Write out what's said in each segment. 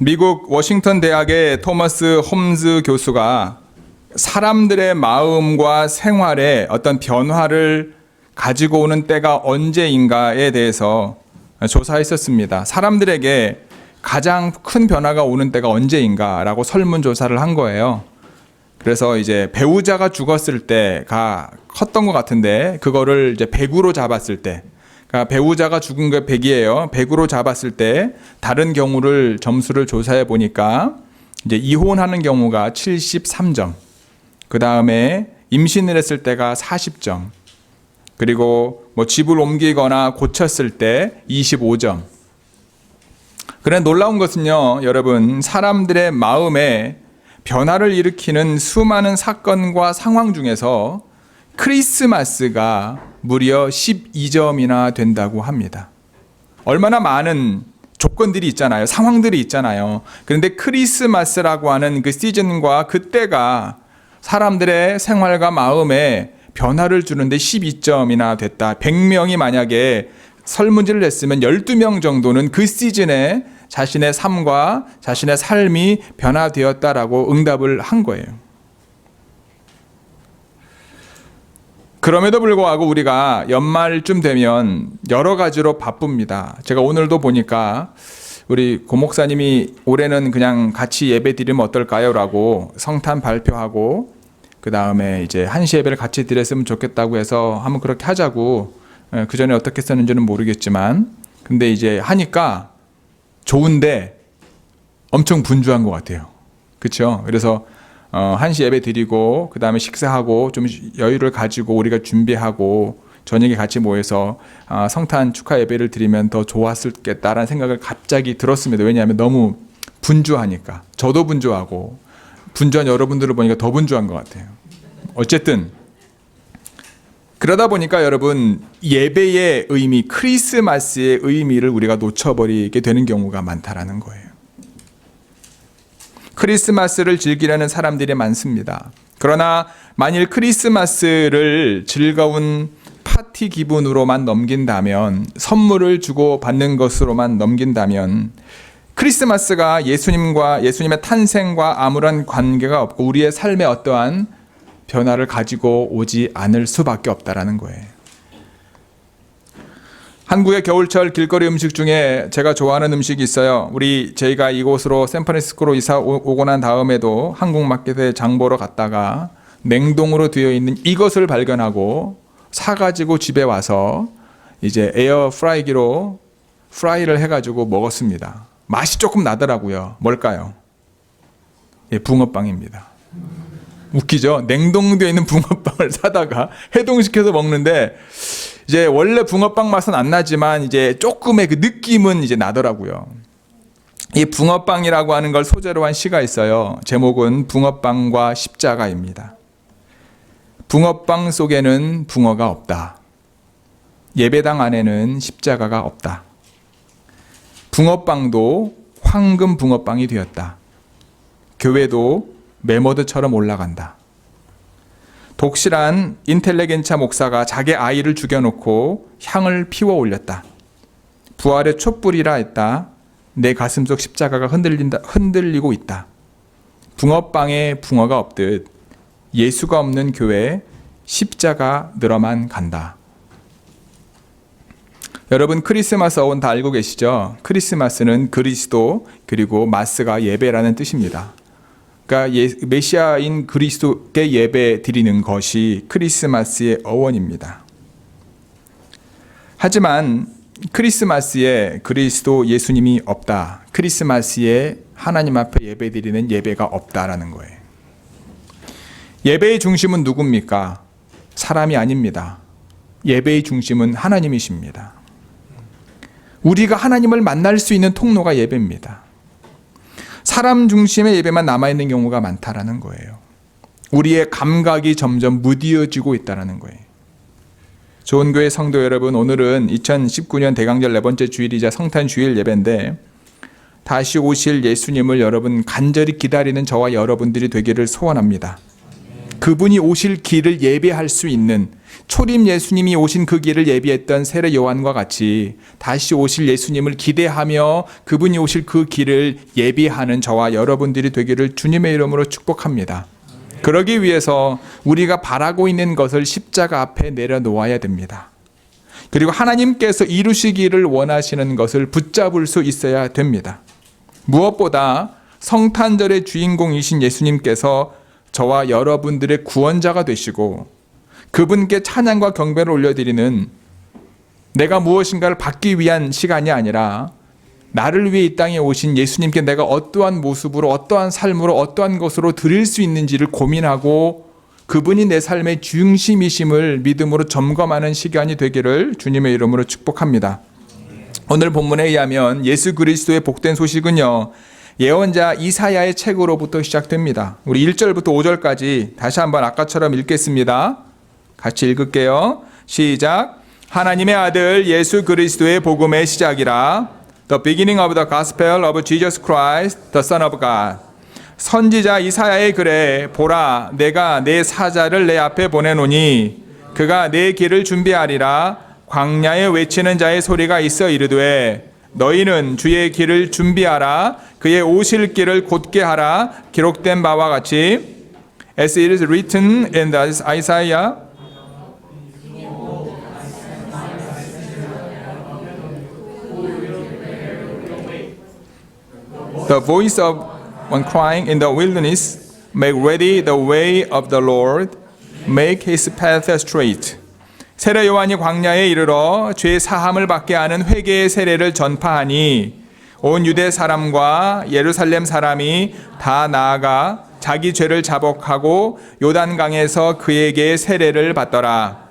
미국 워싱턴 대학의 토머스 홈즈 교수가 사람들의 마음과 생활에 어떤 변화를 가지고 오는 때가 언제인가에 대해서 조사했었습니다. 사람들에게 가장 큰 변화가 오는 때가 언제인가라고 설문조사를 한 거예요. 그래서 이제 배우자가 죽었을 때가 컸던 것 같은데, 그거를 이제 100으로 잡았을 때, 그러니까 배우자가 죽은 게 100이에요. 100으로 잡았을 때 다른 경우를 점수를 조사해 보니까 이제 이혼하는 경우가 73점, 그 다음에 임신을 했을 때가 40점, 그리고 뭐 집을 옮기거나 고쳤을 때 25점. 그래, 놀라운 것은요, 여러분, 사람들의 마음에 변화를 일으키는 수많은 사건과 상황 중에서 크리스마스가 무려 12점이나 된다고 합니다. 얼마나 많은 조건들이 있잖아요. 상황들이 있잖아요. 그런데 크리스마스라고 하는 그 시즌과 그때가 사람들의 생활과 마음에 변화를 주는데 12점이나 됐다. 100명이 만약에 설문지를 냈으면 12명 정도는 그 시즌에 자신의 삶과 자신의 삶이 변화되었다라고 응답을 한 거예요. 그럼에도 불구하고 우리가 연말쯤 되면 여러 가지로 바쁩니다. 제가 오늘도 보니까 우리 고목사님이 올해는 그냥 같이 예배 드리면 어떨까요? 라고 성탄 발표하고, 그 다음에 이제 한시 예배를 같이 드렸으면 좋겠다고 해서 한번 그렇게 하자고, 그 전에 어떻게 썼는지는 모르겠지만, 근데 이제 하니까 좋은데 엄청 분주한 것 같아요. 그렇죠? 그래서 한시 예배 드리고 그 다음에 식사하고 좀 여유를 가지고 우리가 준비하고 저녁에 같이 모여서 성탄 축하 예배를 드리면 더 좋았겠다라는 생각을 갑자기 들었습니다. 왜냐하면 너무 분주하니까. 저도 분주하고 분주한 여러분들을 보니까 더 분주한 것 같아요. 어쨌든 그러다 보니까 여러분, 예배의 의미, 크리스마스의 의미를 우리가 놓쳐버리게 되는 경우가 많다라는 거예요. 크리스마스를 즐기려는 사람들이 많습니다. 그러나 만일 크리스마스를 즐거운 파티 기분으로만 넘긴다면, 선물을 주고 받는 것으로만 넘긴다면, 크리스마스가 예수님의 탄생과 아무런 관계가 없고 우리의 삶에 어떠한 변화를 가지고 오지 않을 수밖에 없다라는 거예요. 한국의 겨울철 길거리 음식 중에 제가 좋아하는 음식이 있어요. 저희가 이곳으로 샌프란시스코로 이사 오고 난 다음에도 한국 마켓에 장 보러 갔다가 냉동으로 되어 있는 이것을 발견하고 사가지고 집에 와서 이제 에어 프라이기로 프라이를 해가지고 먹었습니다. 맛이 조금 나더라고요. 뭘까요? 예, 붕어빵입니다. 웃기죠? 냉동되어 있는 붕어빵을 사다가 해동시켜서 먹는데, 이제 원래 붕어빵 맛은 안 나지만 이제 조금의 그 느낌은 이제 나더라고요. 이 붕어빵이라고 하는 걸 소재로 한 시가 있어요. 제목은 붕어빵과 십자가입니다. 붕어빵 속에는 붕어가 없다. 예배당 안에는 십자가가 없다. 붕어빵도 황금 붕어빵이 되었다. 교회도 메모드처럼 올라간다. 독실한 인텔리겐차 목사가 자기 아이를 죽여놓고 향을 피워 올렸다. 부활의 촛불이라 했다. 내 가슴속 십자가가 흔들리고 있다. 붕어빵에 붕어가 없듯 예수가 없는 교회에 십자가 늘어만 간다. 여러분, 크리스마스 어원 다 알고 계시죠? 크리스마스는 그리스도, 그리고 마스가 예배라는 뜻입니다. 그러니까 메시아인 그리스도께 예배 드리는 것이 크리스마스의 어원입니다. 하지만 크리스마스에 그리스도 예수님이 없다. 크리스마스에 하나님 앞에 예배 드리는 예배가 없다라는 거예요. 예배의 중심은 누굽니까? 사람이 아닙니다. 예배의 중심은 하나님이십니다. 우리가 하나님을 만날 수 있는 통로가 예배입니다. 사람 중심의 예배만 남아있는 경우가 많다라는 거예요. 우리의 감각이 점점 무뎌지고 있다는 거예요. 좋은 교회 성도 여러분, 오늘은 2019년 대강절 4번째 주일이자 성탄 주일 예배인데, 다시 오실 예수님을 여러분 간절히 기다리는 저와 여러분들이 되기를 소원합니다. 그분이 오실 길을 예배할 수 있는 초림 예수님이 오신 그 길을 예비했던 세례 요한과 같이 다시 오실 예수님을 기대하며 그분이 오실 그 길을 예비하는 저와 여러분들이 되기를 주님의 이름으로 축복합니다. 그러기 위해서 우리가 바라고 있는 것을 십자가 앞에 내려놓아야 됩니다. 그리고 하나님께서 이루시기를 원하시는 것을 붙잡을 수 있어야 됩니다. 무엇보다 성탄절의 주인공이신 예수님께서 저와 여러분들의 구원자가 되시고 그분께 찬양과 경배를 올려드리는 내가 무엇인가를 받기 위한 시간이 아니라 나를 위해 이 땅에 오신 예수님께 내가 어떠한 모습으로 어떠한 삶으로 어떠한 것으로 드릴 수 있는지를 고민하고 그분이 내 삶의 중심이심을 믿음으로 점검하는 시간이 되기를 주님의 이름으로 축복합니다. 오늘 본문에 의하면 예수 그리스도의 복된 소식은요, 예언자 이사야의 책으로부터 시작됩니다. 우리 1절부터 5절까지 다시 한번 아까처럼 읽겠습니다. 같이 읽을게요. 시작. 하나님의 아들 예수 그리스도의 복음의 시작이라. The beginning of the gospel of Jesus Christ, the Son of God. 선지자 이사야의 글에 보라, 내가 내 사자를 내 앞에 보내노니 그가 내 길을 준비하리라. 광야에 외치는 자의 소리가 있어 이르되 너희는 주의 길을 준비하라. 그의 오실 길을 곧게 하라. 기록된 바와 같이 As it is written in the Isaiah, the voice of one crying in the wilderness, make ready the way of the Lord, make his path straight. 세례 요한이 광야에 이르러 죄 사함을 받게 하는 회개의 세례를 전파하니 온 유대 사람과 예루살렘 사람이 다 나아가 자기 죄를 자복하고 요단강에서 그에게 세례를 받더라.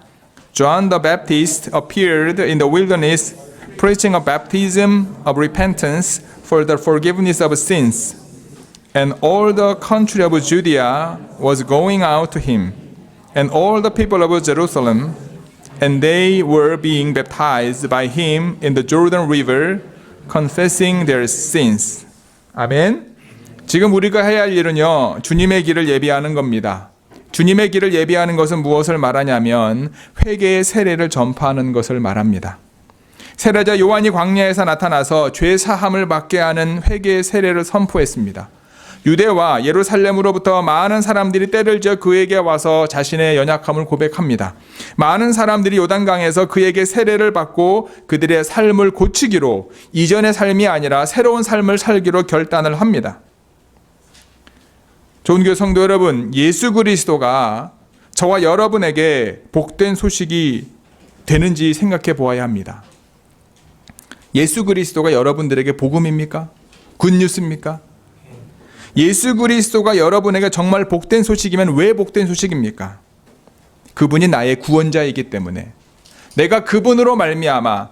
John the Baptist appeared in the wilderness, preaching a baptism of repentance for the forgiveness of sins. And all the country of Judea was going out to him, and all the people of Jerusalem, and they were being baptized by him in the Jordan River, confessing their sins. 아멘. 지금 우리가 해야 할 일은요, 주님의 길을 예비하는 겁니다. 주님의 길을 예비하는 것은 무엇을 말하냐면 회개의 세례를 전파하는 것을 말합니다. 세례자 요한이 광야에서 나타나서 죄 사함을 받게 하는 회개의 세례를 선포했습니다. 유대와 예루살렘으로부터 많은 사람들이 때를 지어 그에게 와서 자신의 연약함을 고백합니다. 많은 사람들이 요단강에서 그에게 세례를 받고 그들의 삶을 고치기로, 이전의 삶이 아니라 새로운 삶을 살기로 결단을 합니다. 좋은 교회 성도 여러분, 예수 그리스도가 저와 여러분에게 복된 소식이 되는지 생각해 보아야 합니다. 예수 그리스도가 여러분들에게 복음입니까? 굿뉴스입니까? 예수 그리스도가 여러분에게 정말 복된 소식이면 왜 복된 소식입니까? 그분이 나의 구원자이기 때문에, 내가 그분으로 말미암아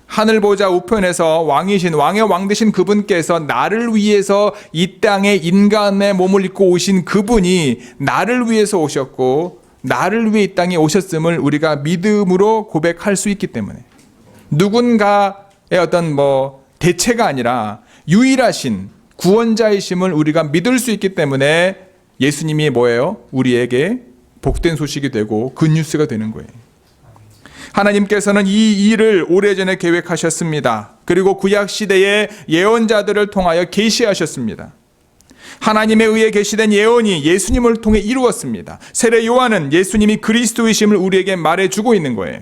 하늘 보좌 우편에서 왕이신 왕의 왕 되신 그분께서 나를 위해서 이 땅에 인간의 몸을 입고 오신 그분이 나를 위해서 오셨고 나를 위해 이 땅에 오셨음을 우리가 믿음으로 고백할 수 있기 때문에, 누군가의 어떤 대체가 아니라 유일하신 구원자이심을 우리가 믿을 수 있기 때문에 예수님이 뭐예요? 우리에게 복된 소식이 되고 굿뉴스가 되는 거예요. 하나님께서는 이 일을 오래전에 계획하셨습니다. 그리고 구약 시대의 예언자들을 통하여 계시하셨습니다. 하나님에 의해 계시된 예언이 예수님을 통해 이루었습니다. 세례 요한은 예수님이 그리스도이심을 우리에게 말해주고 있는 거예요.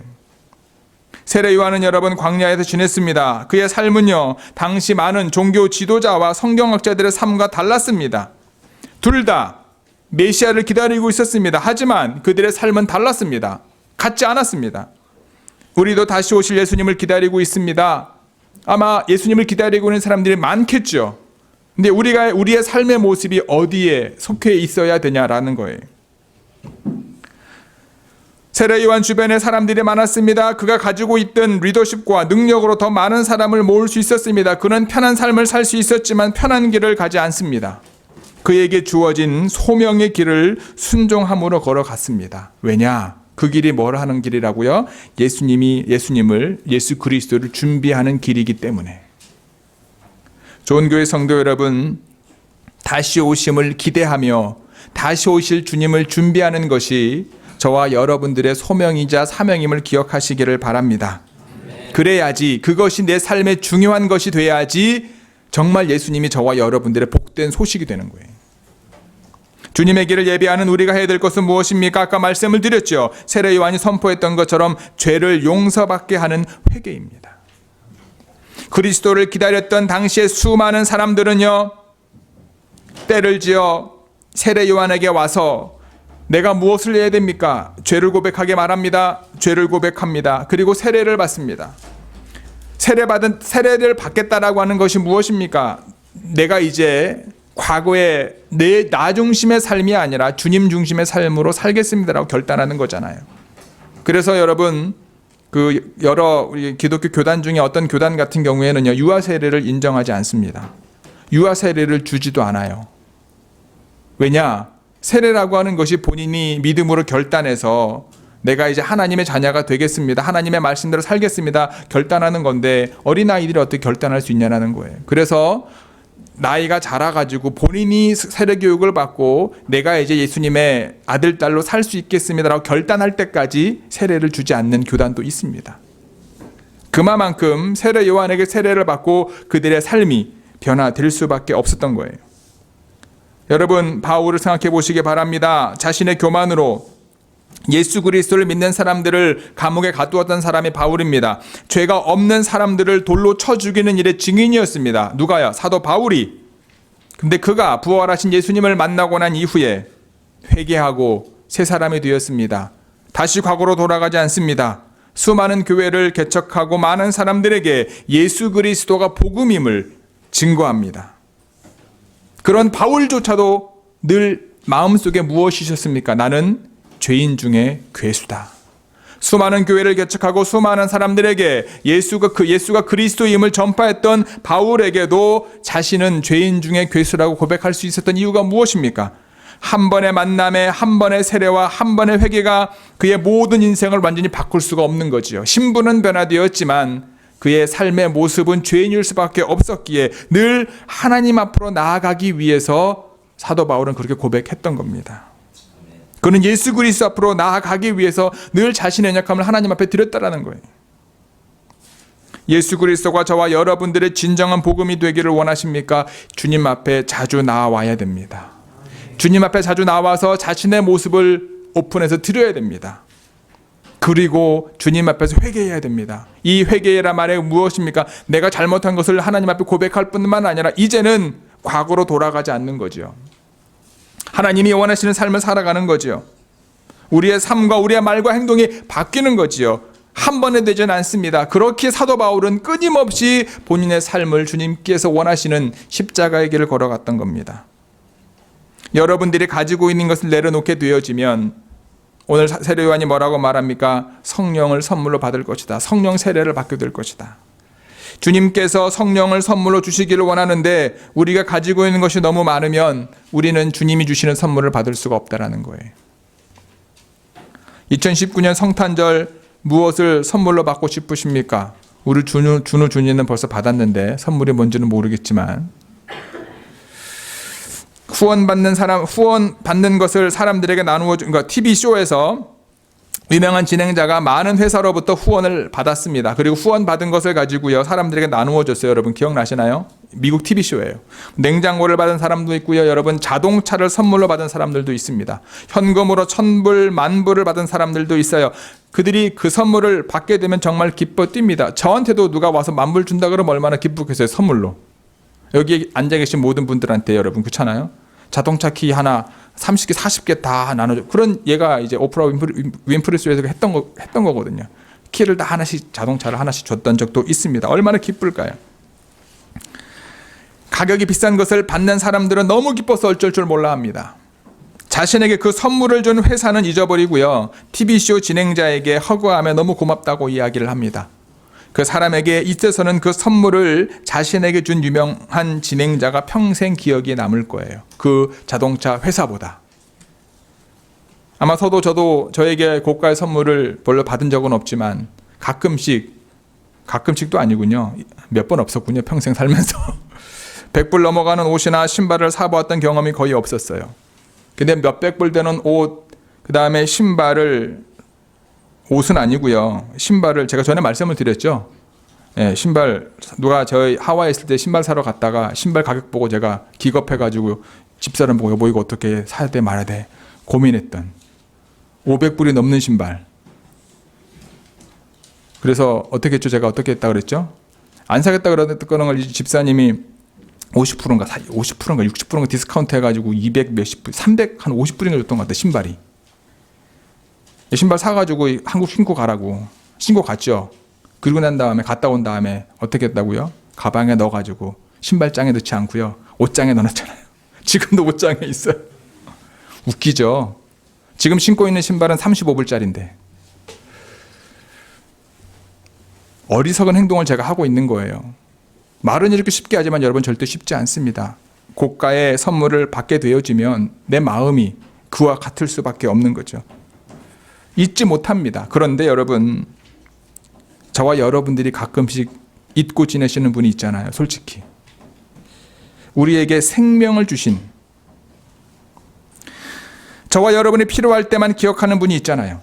세례 요한은 여러분 광야에서 지냈습니다. 그의 삶은요, 당시 많은 종교 지도자와 성경학자들의 삶과 달랐습니다. 둘 다 메시아를 기다리고 있었습니다. 하지만 그들의 삶은 달랐습니다. 같지 않았습니다. 우리도 다시 오실 예수님을 기다리고 있습니다. 아마 예수님을 기다리고 있는 사람들이 많겠죠. 근데 우리의 삶의 모습이 어디에 속해 있어야 되냐라는 거예요. 세례 요한 주변에 사람들이 많았습니다. 그가 가지고 있던 리더십과 능력으로 더 많은 사람을 모을 수 있었습니다. 그는 편한 삶을 살 수 있었지만 편한 길을 가지 않습니다. 그에게 주어진 소명의 길을 순종함으로 걸어갔습니다. 왜냐? 그 길이 뭘 하는 길이라고요? 예수 그리스도를 준비하는 길이기 때문에. 좋은 교회 성도 여러분, 다시 오심을 기대하며 다시 오실 주님을 준비하는 것이 저와 여러분들의 소명이자 사명임을 기억하시기를 바랍니다. 그래야지, 그것이 내 삶의 중요한 것이 돼야지 정말 예수님이 저와 여러분들의 복된 소식이 되는 거예요. 주님의 길을 예비하는 우리가 해야 될 것은 무엇입니까? 아까 말씀을 드렸죠. 세례 요한이 선포했던 것처럼 죄를 용서받게 하는 회개입니다. 그리스도를 기다렸던 당시의 수많은 사람들은요, 때를 지어 세례 요한에게 와서 내가 무엇을 해야 됩니까? 죄를 고백하게 말합니다. 죄를 고백합니다. 그리고 세례를 받습니다. 세례를 받겠다라고 하는 것이 무엇입니까? 내가 이제 과거에 나 중심의 삶이 아니라 주님 중심의 삶으로 살겠습니다라고 결단하는 거잖아요. 그래서 여러분, 여러 우리 기독교 교단 중에 어떤 교단 같은 경우에는요, 유아 세례를 인정하지 않습니다. 유아 세례를 주지도 않아요. 왜냐? 세례라고 하는 것이 본인이 믿음으로 결단해서 내가 이제 하나님의 자녀가 되겠습니다, 하나님의 말씀대로 살겠습니다 결단하는 건데, 어린아이들이 어떻게 결단할 수 있냐는 거예요. 그래서 나이가 자라가지고 본인이 세례 교육을 받고 내가 이제 예수님의 아들, 딸로 살 수 있겠습니다라고 결단할 때까지 세례를 주지 않는 교단도 있습니다. 그만큼 세례 요한에게 세례를 받고 그들의 삶이 변화될 수밖에 없었던 거예요. 여러분, 바울을 생각해 보시기 바랍니다. 자신의 교만으로 예수 그리스도를 믿는 사람들을 감옥에 가두었던 사람이 바울입니다. 죄가 없는 사람들을 돌로 쳐 죽이는 일의 증인이었습니다. 누가요? 사도 바울이. 근데 그가 부활하신 예수님을 만나고 난 이후에 회개하고 새 사람이 되었습니다. 다시 과거로 돌아가지 않습니다. 수많은 교회를 개척하고 많은 사람들에게 예수 그리스도가 복음임을 증거합니다. 그런 바울조차도 늘 마음속에 무엇이 있었습니까? 나는 죄인 중에 괴수다. 수많은 교회를 개척하고 수많은 사람들에게 예수가 그리스도임을 전파했던 바울에게도 자신은 죄인 중에 괴수라고 고백할 수 있었던 이유가 무엇입니까? 한 번의 만남에, 한 번의 세례와 한 번의 회개가 그의 모든 인생을 완전히 바꿀 수가 없는 거지요. 신분은 변화되었지만 그의 삶의 모습은 죄인일 수밖에 없었기에 늘 하나님 앞으로 나아가기 위해서 사도 바울은 그렇게 고백했던 겁니다. 그는 예수 그리스도 앞으로 나아가기 위해서 늘 자신의 연약함을 하나님 앞에 드렸다라는 거예요. 예수 그리스도가 저와 여러분들의 진정한 복음이 되기를 원하십니까? 주님 앞에 자주 나와야 됩니다. 주님 앞에 자주 나와서 자신의 모습을 오픈해서 드려야 됩니다. 그리고 주님 앞에서 회개해야 됩니다. 이 회개라 말이 무엇입니까? 내가 잘못한 것을 하나님 앞에 고백할 뿐만 아니라 이제는 과거로 돌아가지 않는 거죠. 하나님이 원하시는 삶을 살아가는 거지요. 우리의 삶과 우리의 말과 행동이 바뀌는 거지요. 한 번에 되지는 않습니다. 그렇게 사도 바울은 끊임없이 본인의 삶을 주님께서 원하시는 십자가의 길을 걸어갔던 겁니다. 여러분들이 가지고 있는 것을 내려놓게 되어지면 오늘 세례 요한이 뭐라고 말합니까? 성령을 선물로 받을 것이다. 성령 세례를 받게 될 것이다. 주님께서 성령을 선물로 주시기를 원하는데 우리가 가지고 있는 것이 너무 많으면 우리는 주님이 주시는 선물을 받을 수가 없다라는 거예요. 2019년 성탄절 무엇을 선물로 받고 싶으십니까? 우리 준이는 벌써 받았는데 선물이 뭔지는 모르겠지만 후원 받는 것을 사람들에게 나누어 준, 그러니까 TV쇼에서 유명한 진행자가 많은 회사로부터 후원을 받았습니다. 그리고 후원 받은 것을 가지고요, 사람들에게 나누어 줬어요. 여러분 기억나시나요? 미국 TV쇼예요. 냉장고를 받은 사람도 있고요. 여러분 자동차를 선물로 받은 사람들도 있습니다. 현금으로 1,000불, 10,000불을 받은 사람들도 있어요. 그들이 그 선물을 받게 되면 정말 기뻐 뜁니다. 저한테도 누가 와서 10,000불 준다 그러면 얼마나 기쁘겠어요, 선물로. 여기 앉아 계신 모든 분들한테 여러분 그렇잖아요. 자동차 키 하나 30개, 40개 다 나눠줘. 그런 얘가 이제 오프라 윈프리 쇼에서 했던 거거든요. 키를 다 하나씩, 자동차를 하나씩 줬던 적도 있습니다. 얼마나 기쁠까요? 가격이 비싼 것을 받는 사람들은 너무 기뻐서 어쩔 줄 몰라 합니다. 자신에게 그 선물을 준 회사는 잊어버리고요, TV쇼 진행자에게 허구하며 너무 고맙다고 이야기를 합니다. 그 사람에게 있어서는 그 선물을 자신에게 준 유명한 진행자가 평생 기억에 남을 거예요. 그 자동차 회사보다. 아마 저도 저에게 고가의 선물을 별로 받은 적은 없지만 가끔씩도 아니군요. 몇 번 없었군요. 평생 살면서. 100불 넘어가는 옷이나 신발을 사보았던 경험이 거의 없었어요. 근데 몇백 불 되는 옷, 그 다음에 신발을, 옷은 아니고요. 신발을 제가 전에 말씀을 드렸죠. 예, 신발, 누가 저희 하와이에 있을 때 신발 사러 갔다가 신발 가격 보고 제가 기겁해가지고 집사람 보고 여보 이거 어떻게 사야 돼 말아야 돼 고민했던 500불이 넘는 신발. 그래서 어떻게 했죠? 제가 어떻게 했다 그랬죠? 안 사겠다 그러는 걸 집사님이 50%인가 60%인가 디스카운트 해가지고 200 몇십 불, 300 한 50불인가 줬던 것 같아 신발이. 신발 사가지고 한국 신고 가라고 신고 갔죠. 그리고 난 다음에 갔다 온 다음에 어떻게 했다고요? 가방에 넣어가지고 신발장에 넣지 않고요 옷장에 넣어놨잖아요. 지금도 옷장에 있어요. 웃기죠. 지금 신고 있는 신발은 35불짜리인데 어리석은 행동을 제가 하고 있는 거예요. 말은 이렇게 쉽게 하지만 여러분 절대 쉽지 않습니다. 고가의 선물을 받게 되어지면 내 마음이 그와 같을 수밖에 없는 거죠. 잊지 못합니다. 그런데 여러분, 저와 여러분들이 가끔씩 잊고 지내시는 분이 있잖아요. 솔직히 우리에게 생명을 주신, 저와 여러분이 필요할 때만 기억하는 분이 있잖아요.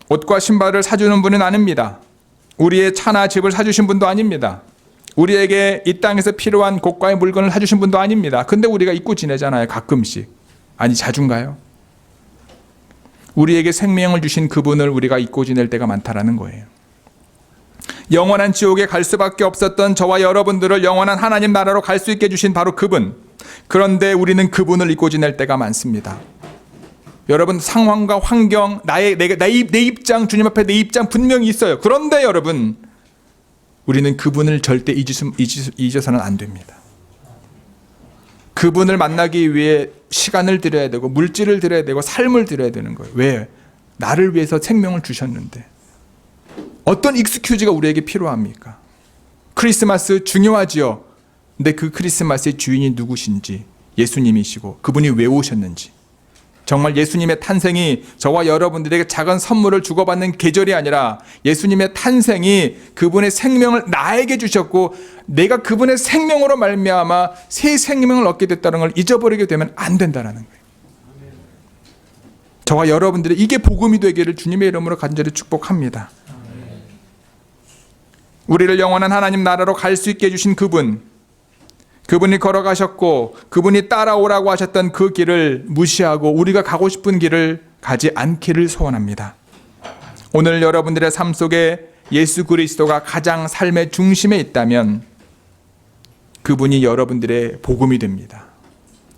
옷과 신발을 사주는 분은 아닙니다. 우리의 차나 집을 사주신 분도 아닙니다. 우리에게 이 땅에서 필요한 고가의 물건을 사주신 분도 아닙니다. 근데 우리가 잊고 지내잖아요. 가끔씩. 아니 자주인가요? 우리에게 생명을 주신 그분을 우리가 잊고 지낼 때가 많다라는 거예요. 영원한 지옥에 갈 수밖에 없었던 저와 여러분들을 영원한 하나님 나라로 갈 수 있게 해주신 바로 그분. 그런데 우리는 그분을 잊고 지낼 때가 많습니다. 여러분, 상황과 환경, 내 입장, 주님 앞에 내 입장 분명히 있어요. 그런데 여러분, 우리는 그분을 절대 잊어서는 안 됩니다. 그분을 만나기 위해 시간을 들여야 되고 물질을 들여야 되고 삶을 들여야 되는 거예요. 왜? 나를 위해서 생명을 주셨는데 어떤 익스큐즈가 우리에게 필요합니까? 크리스마스 중요하지요. 근데 그 크리스마스의 주인이 누구신지, 예수님이시고 그분이 왜 오셨는지, 정말 예수님의 탄생이 저와 여러분들에게 작은 선물을 주고받는 계절이 아니라 예수님의 탄생이 그분의 생명을 나에게 주셨고 내가 그분의 생명으로 말미암아 새 생명을 얻게 됐다는 걸 잊어버리게 되면 안 된다는 거예요. 저와 여러분들의 이게 복음이 되기를 주님의 이름으로 간절히 축복합니다. 우리를 영원한 하나님 나라로 갈 수 있게 해주신 그분이 걸어가셨고 그분이 따라오라고 하셨던 그 길을 무시하고 우리가 가고 싶은 길을 가지 않기를 소원합니다. 오늘 여러분들의 삶 속에 예수 그리스도가 가장 삶의 중심에 있다면 그분이 여러분들의 복음이 됩니다.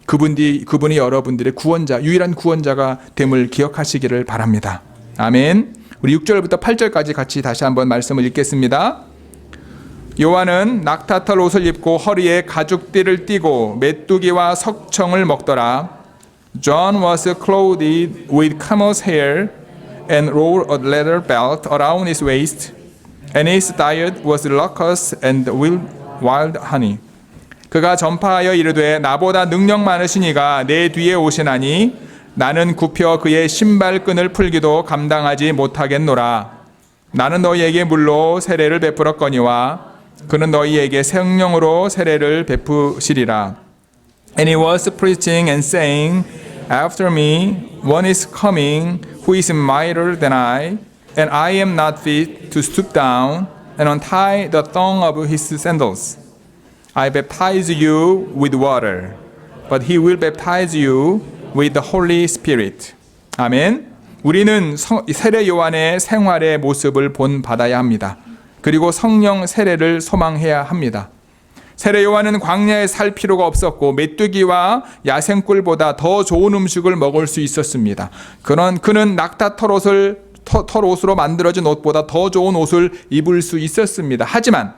그분이 여러분들의 구원자, 유일한 구원자가 됨을 기억하시기를 바랍니다. 아멘. 우리 6절부터 8절까지 같이 다시 한번 말씀을 읽겠습니다. 요한은 낙타털 옷을 입고 허리에 가죽띠를 띠고 메뚜기와 석청을 먹더라. John was clothed with camel's hair and wore a leather belt around his waist, and his diet was locusts and wild honey. 그가 전파하여 이르되 나보다 능력 많으신 이가 내 뒤에 오시나니 나는 굽혀 그의 신발끈을 풀기도 감당하지 못하겠노라. 나는 너희에게 물로 세례를 베풀었거니와 그는 너희에게 성령으로 세례를 베푸시리라. And he was preaching and saying, After me, one is coming, who is mightier than I, and I am not fit to stoop down and untie the thong of his sandals. I baptize you with water, but he will baptize you with the Holy Spirit. 아멘. 우리는 세례 요한의 생활의 모습을 본받아야 합니다. 그리고 성령 세례를 소망해야 합니다. 세례 요한은 광야에 살 필요가 없었고 메뚜기와 야생꿀보다 더 좋은 음식을 먹을 수 있었습니다. 그는 낙타 털옷으로 만들어진 옷보다 더 좋은 옷을 입을 수 있었습니다. 하지만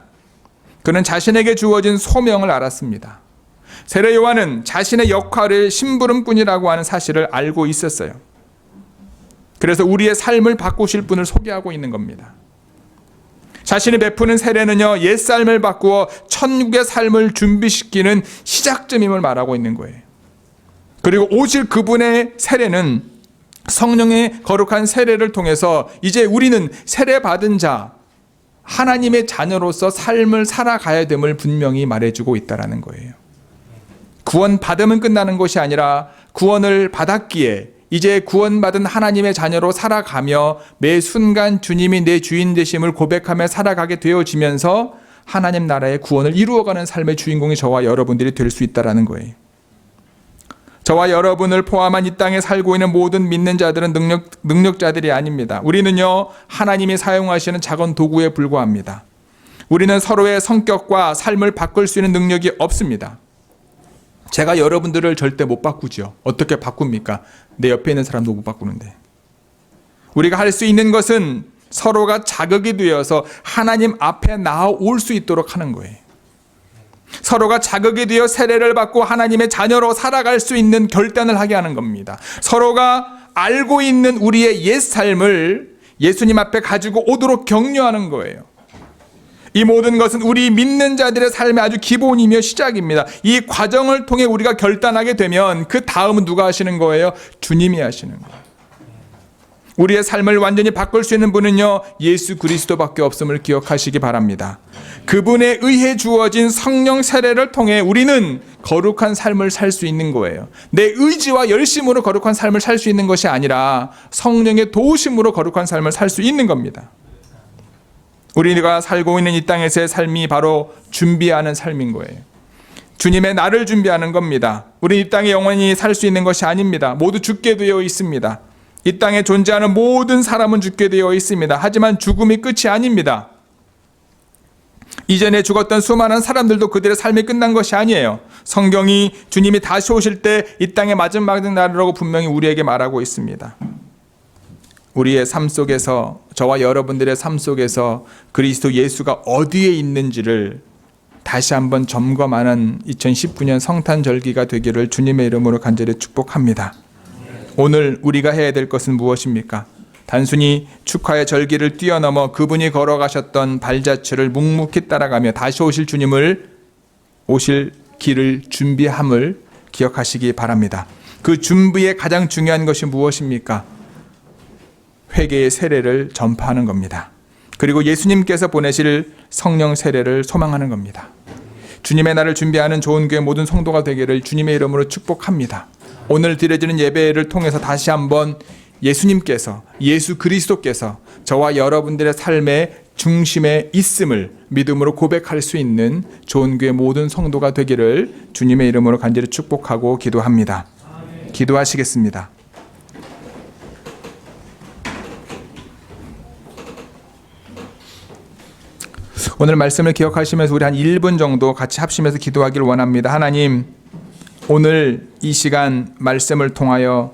그는 자신에게 주어진 소명을 알았습니다. 세례 요한은 자신의 역할을 심부름꾼이라고 하는 사실을 알고 있었어요. 그래서 우리의 삶을 바꾸실 분을 소개하고 있는 겁니다. 자신이 베푸는 세례는요, 옛삶을 바꾸어 천국의 삶을 준비시키는 시작점임을 말하고 있는 거예요. 그리고 오실 그분의 세례는 성령의 거룩한 세례를 통해서 이제 우리는 세례받은 자, 하나님의 자녀로서 삶을 살아가야 됨을 분명히 말해주고 있다는 거예요. 구원 받으면 끝나는 것이 아니라 구원을 받았기에 이제 구원받은 하나님의 자녀로 살아가며 매 순간 주님이 내 주인 되심을 고백하며 살아가게 되어지면서 하나님 나라의 구원을 이루어가는 삶의 주인공이 저와 여러분들이 될 수 있다는 거예요. 저와 여러분을 포함한 이 땅에 살고 있는 모든 믿는 자들은 능력자들이 아닙니다. 우리는요, 하나님이 사용하시는 작은 도구에 불과합니다. 우리는 서로의 성격과 삶을 바꿀 수 있는 능력이 없습니다. 제가 여러분들을 절대 못 바꾸죠. 어떻게 바꿉니까? 내 옆에 있는 사람도 못 바꾸는데. 우리가 할 수 있는 것은 서로가 자극이 되어서 하나님 앞에 나아올 수 있도록 하는 거예요. 서로가 자극이 되어 세례를 받고 하나님의 자녀로 살아갈 수 있는 결단을 하게 하는 겁니다. 서로가 알고 있는 우리의 옛 삶을 예수님 앞에 가지고 오도록 격려하는 거예요. 이 모든 것은 우리 믿는 자들의 삶의 아주 기본이며 시작입니다. 이 과정을 통해 우리가 결단하게 되면 그 다음은 누가 하시는 거예요? 주님이 하시는 거예요. 우리의 삶을 완전히 바꿀 수 있는 분은요, 예수 그리스도밖에 없음을 기억하시기 바랍니다. 그분에 의해 주어진 성령 세례를 통해 우리는 거룩한 삶을 살 수 있는 거예요. 내 의지와 열심으로 거룩한 삶을 살 수 있는 것이 아니라 성령의 도우심으로 거룩한 삶을 살 수 있는 겁니다. 우리가 살고 있는 이 땅에서의 삶이 바로 준비하는 삶인 거예요. 주님의 날을 준비하는 겁니다. 우리 이 땅에 영원히 살 수 있는 것이 아닙니다. 모두 죽게 되어 있습니다. 이 땅에 존재하는 모든 사람은 죽게 되어 있습니다. 하지만 죽음이 끝이 아닙니다. 이전에 죽었던 수많은 사람들도 그들의 삶이 끝난 것이 아니에요. 성경이 주님이 다시 오실 때 이 땅의 마지막 날이라고 분명히 우리에게 말하고 있습니다. 우리의 삶 속에서, 저와 여러분들의 삶 속에서 그리스도 예수가 어디에 있는지를 다시 한번 점검하는 2019년 성탄절기가 되기를 주님의 이름으로 간절히 축복합니다. 오늘 우리가 해야 될 것은 무엇입니까? 단순히 축하의 절기를 뛰어넘어 그분이 걸어가셨던 발자취를 묵묵히 따라가며 다시 오실 주님을 오실 길을 준비함을 기억하시기 바랍니다. 그 준비의 가장 중요한 것이 무엇입니까? 회개의 세례를 전파하는 겁니다. 그리고 예수님께서 보내실 성령 세례를 소망하는 겁니다. 주님의 날을 준비하는 좋은 교회 모든 성도가 되기를 주님의 이름으로 축복합니다. 오늘 드려지는 예배를 통해서 다시 한번 예수님께서, 예수 그리스도께서 저와 여러분들의 삶의 중심에 있음을 믿음으로 고백할 수 있는 좋은 교회 모든 성도가 되기를 주님의 이름으로 간절히 축복하고 기도합니다. 기도하시겠습니다. 오늘 말씀을 기억하시면서 우리 한 1분 정도 같이 합심해서 기도하기를 원합니다. 하나님, 오늘 이 시간 말씀을 통하여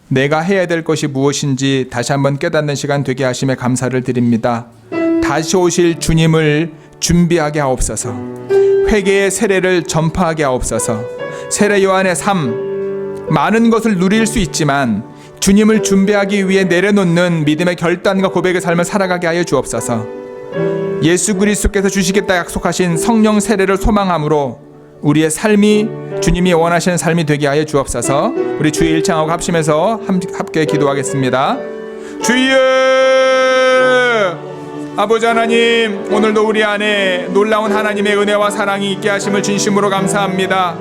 내가 해야 될 것이 무엇인지 다시 한번 깨닫는 시간 되게 하심에 감사를 드립니다. 다시 오실 주님을 준비하게 하옵소서. 회개의 세례를 전파하게 하옵소서. 세례 요한의 삶, 많은 것을 누릴 수 있지만 주님을 준비하기 위해 내려놓는 믿음의 결단과 고백의 삶을 살아가게 하여 주옵소서. 예수 그리스도께서 주시겠다 약속하신 성령 세례를 소망함으로 우리의 삶이 주님이 원하시는 삶이 되게 하여 주옵소서. 우리 주의 일창하고 합심해서 함께 기도하겠습니다. 주여, 아버지 하나님, 오늘도 우리 안에 놀라운 하나님의 은혜와 사랑이 있게 하심을 진심으로 감사합니다.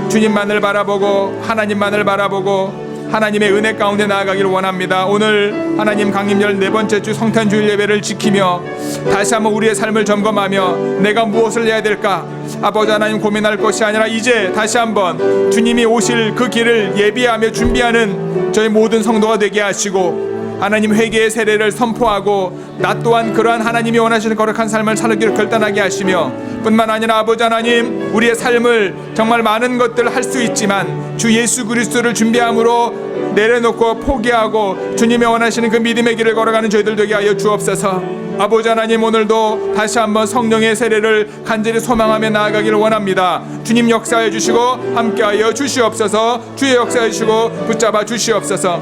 주님만을 바라보고 하나님만을 바라보고 하나님의 은혜 가운데 나아가기를 원합니다. 오늘 하나님 강림절 4번째 주 성탄주일 예배를 지키며 다시 한번 우리의 삶을 점검하며 내가 무엇을 해야 될까? 아버지 하나님 고민할 것이 아니라 이제 다시 한번 주님이 오실 그 길을 예비하며 준비하는 저희 모든 성도가 되게 하시고 하나님 회개의 세례를 선포하고 나 또한 그러한 하나님이 원하시는 거룩한 삶을 살기를 결단하게 하시며 뿐만 아니라 아버지 하나님 우리의 삶을 정말 많은 것들을 할 수 있지만 주 예수 그리스도를 준비함으로 내려놓고 포기하고 주님이 원하시는 그 믿음의 길을 걸어가는 저희들 되게 하여 주옵소서. 아버지 하나님 오늘도 다시 한번 성령의 세례를 간절히 소망하며 나아가기를 원합니다. 주님 역사해 주시고 함께하여 주시옵소서. 주의 역사해 주시고 붙잡아 주시옵소서.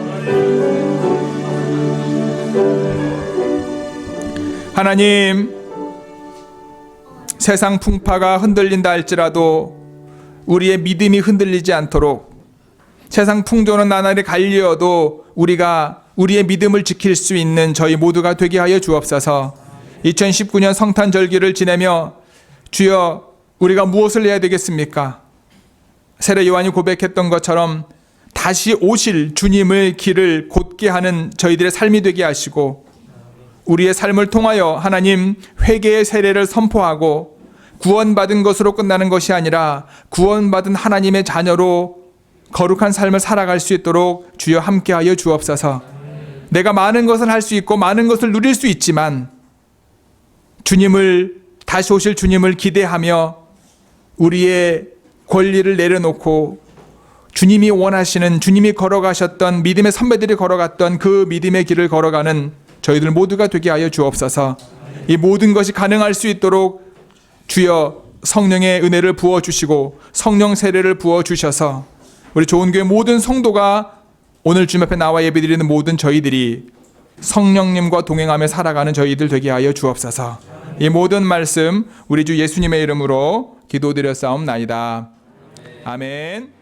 하나님, 세상 풍파가 흔들린다 할지라도 우리의 믿음이 흔들리지 않도록 세상 풍조는 나날이 갈리어도 우리가 우리의 믿음을 지킬 수 있는 저희 모두가 되게 하여 주옵소서. 2019년 성탄절기를 지내며 주여 우리가 무엇을 해야 되겠습니까? 세례 요한이 고백했던 것처럼 다시 오실 주님의 길을 곧게 하는 저희들의 삶이 되게 하시고, 우리의 삶을 통하여 하나님 회개의 세례를 선포하고 구원받은 것으로 끝나는 것이 아니라 구원받은 하나님의 자녀로 거룩한 삶을 살아갈 수 있도록 주여 함께하여 주옵소서. 내가 많은 것을 할 수 있고 많은 것을 누릴 수 있지만 주님을, 다시 오실 주님을 기대하며 우리의 권리를 내려놓고 주님이 원하시는, 주님이 걸어가셨던, 믿음의 선배들이 걸어갔던 그 믿음의 길을 걸어가는 저희들 모두가 되게 하여 주옵소서. 이 모든 것이 가능할 수 있도록 주여 성령의 은혜를 부어주시고 성령 세례를 부어주셔서 우리 좋은교회 모든 성도가, 오늘 주님 앞에 나와 예배드리는 모든 저희들이 성령님과 동행하며 살아가는 저희들 되게 하여 주옵소서. 이 모든 말씀 우리 주 예수님의 이름으로 기도드렸사옵나이다. 아멘.